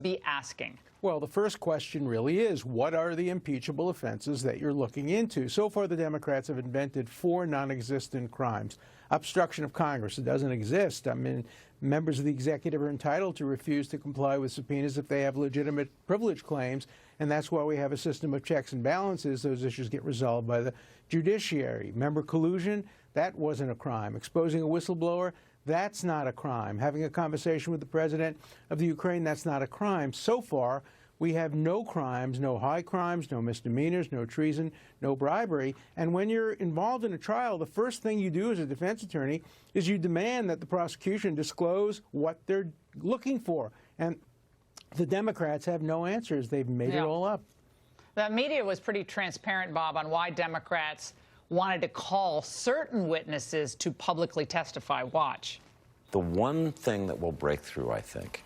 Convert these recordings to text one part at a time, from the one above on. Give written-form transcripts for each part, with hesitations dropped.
be asking? Well, the first question really is, what are the impeachable offenses that you're looking into? So far, the Democrats have invented 4 non-existent crimes. Obstruction of Congress, it doesn't exist. I mean, members of the executive are entitled to refuse to comply with subpoenas if they have legitimate privilege claims, and that's why we have a system of checks and balances. Those issues get resolved by the judiciary. Member collusion, that wasn't a crime. Exposing a whistleblower, that's not a crime. Having a conversation with the president of the Ukraine, that's not a crime. So far, we have no crimes, no high crimes, no misdemeanors, no treason, no bribery. And when you're involved in a trial, the first thing you do as a defense attorney is you demand that the prosecution disclose what they're looking for. And the Democrats have no answers. They've made it all up. The media was pretty transparent, Bob, on why Democrats wanted to call certain witnesses to publicly testify. Watch. The one thing that will break through, I think,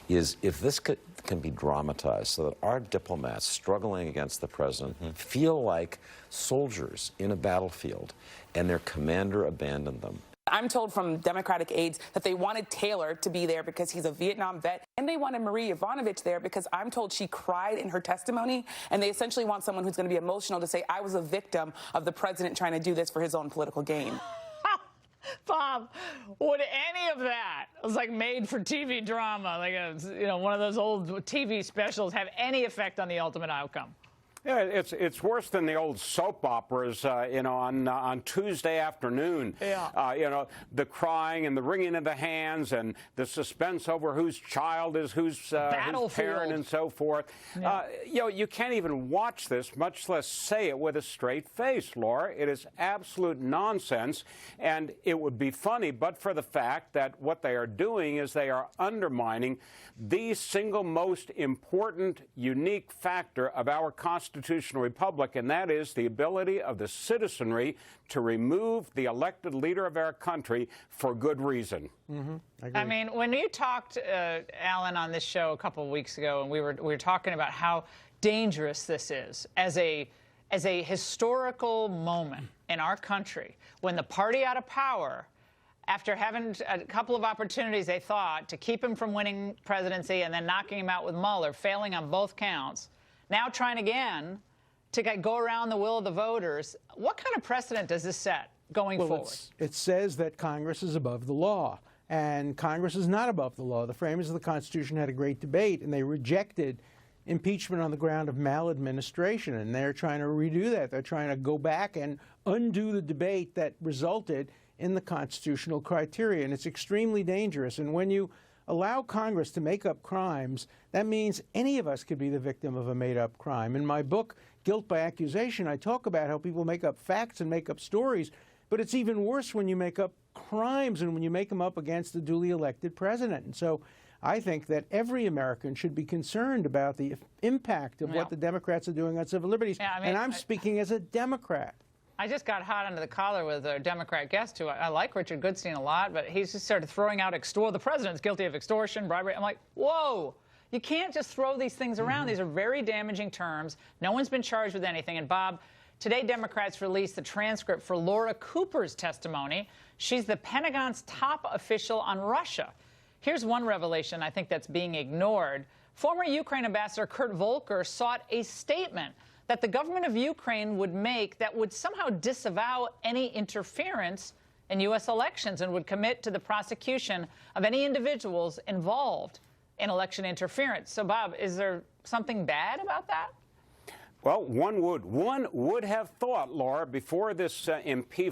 is if this can be dramatized so that our diplomats struggling against the president feel like soldiers in a battlefield and their commander abandoned them. I'm told from Democratic aides that they wanted Taylor to be there because he's a Vietnam vet, and they wanted Marie Yovanovitch there because I'm told she cried in her testimony, and they essentially want someone who's going to be emotional to say, I was a victim of the president trying to do this for his own political gain. Bob, would any of that, it was like made-for-TV drama, like one of those old TV specials, have any effect on the ultimate outcome? Yeah, it's worse than the old soap operas, on Tuesday afternoon. Yeah. The crying and the wringing of the hands and the suspense over whose child is whose parent and so forth. Yeah. You can't even watch this, much less say it with a straight face, Laura. It is absolute nonsense, and it would be funny, but for the fact that what they are doing is they are undermining the single most important, unique factor of our constitutional republic, and that is the ability of the citizenry to remove the elected leader of our country for good reason. I mean, when you talked, Alan, on this show a couple of weeks ago, and we were talking about how dangerous this is as a historical moment in our country, when the party out of power, after having a couple of opportunities, they thought, to keep him from winning presidency and then knocking him out with Mueller, failing on both counts, now trying again to go around the will of the voters. What kind of precedent does this set going forward? It says that Congress is above the law, and Congress is not above the law. The framers of the Constitution had a great debate, and they rejected impeachment on the ground of maladministration, and they're trying to redo that. They're trying to go back and undo the debate that resulted in the constitutional criteria, and it's extremely dangerous. And when you allow Congress to make up crimes, that means any of us could be the victim of a made-up crime. In my book, Guilt by Accusation, I talk about how people make up facts and make up stories, but it's even worse when you make up crimes and when you make them up against a duly elected president. And so I think that every American should be concerned about the impact of what the Democrats are doing on civil liberties. Yeah, and I'm speaking as a Democrat. I just got hot under the collar with a Democrat guest who I like Richard Goodstein a lot, but he's just started throwing out the president's guilty of extortion, bribery. I'm like, whoa, you can't just throw these things around. These are very damaging terms. No one's been charged with anything. And Bob, today Democrats released the transcript for Laura Cooper's testimony. She's the Pentagon's top official on Russia. Here's one revelation I think that's being ignored. Former Ukraine Ambassador Kurt Volker sought a statement that the government of Ukraine would make that would somehow disavow any interference in U.S. elections and would commit to the prosecution of any individuals involved in election interference. So, Bob, is there something bad about that? Well, one would have thought, Laura, before this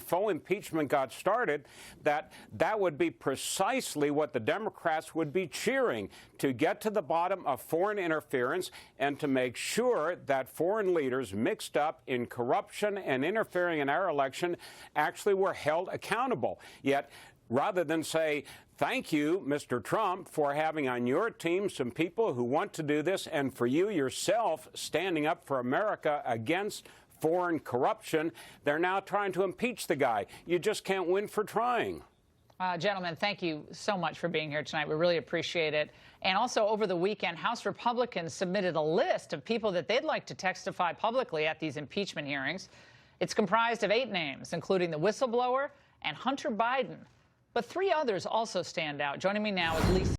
full impeachment got started, that would be precisely what the Democrats would be cheering, to get to the bottom of foreign interference and to make sure that foreign leaders mixed up in corruption and interfering in our election actually were held accountable. Yet, rather than say, thank you, Mr. Trump, for having on your team some people who want to do this, and for you yourself standing up for America against foreign corruption, they're now trying to impeach the guy. You just can't win for trying. Gentlemen, thank you so much for being here tonight. We really appreciate it. And also, over the weekend, House Republicans submitted a list of people that they'd like to testify publicly at these impeachment hearings. It's comprised of 8 names, including the whistleblower and Hunter Biden. But 3 others also stand out. Joining me now is Lisa.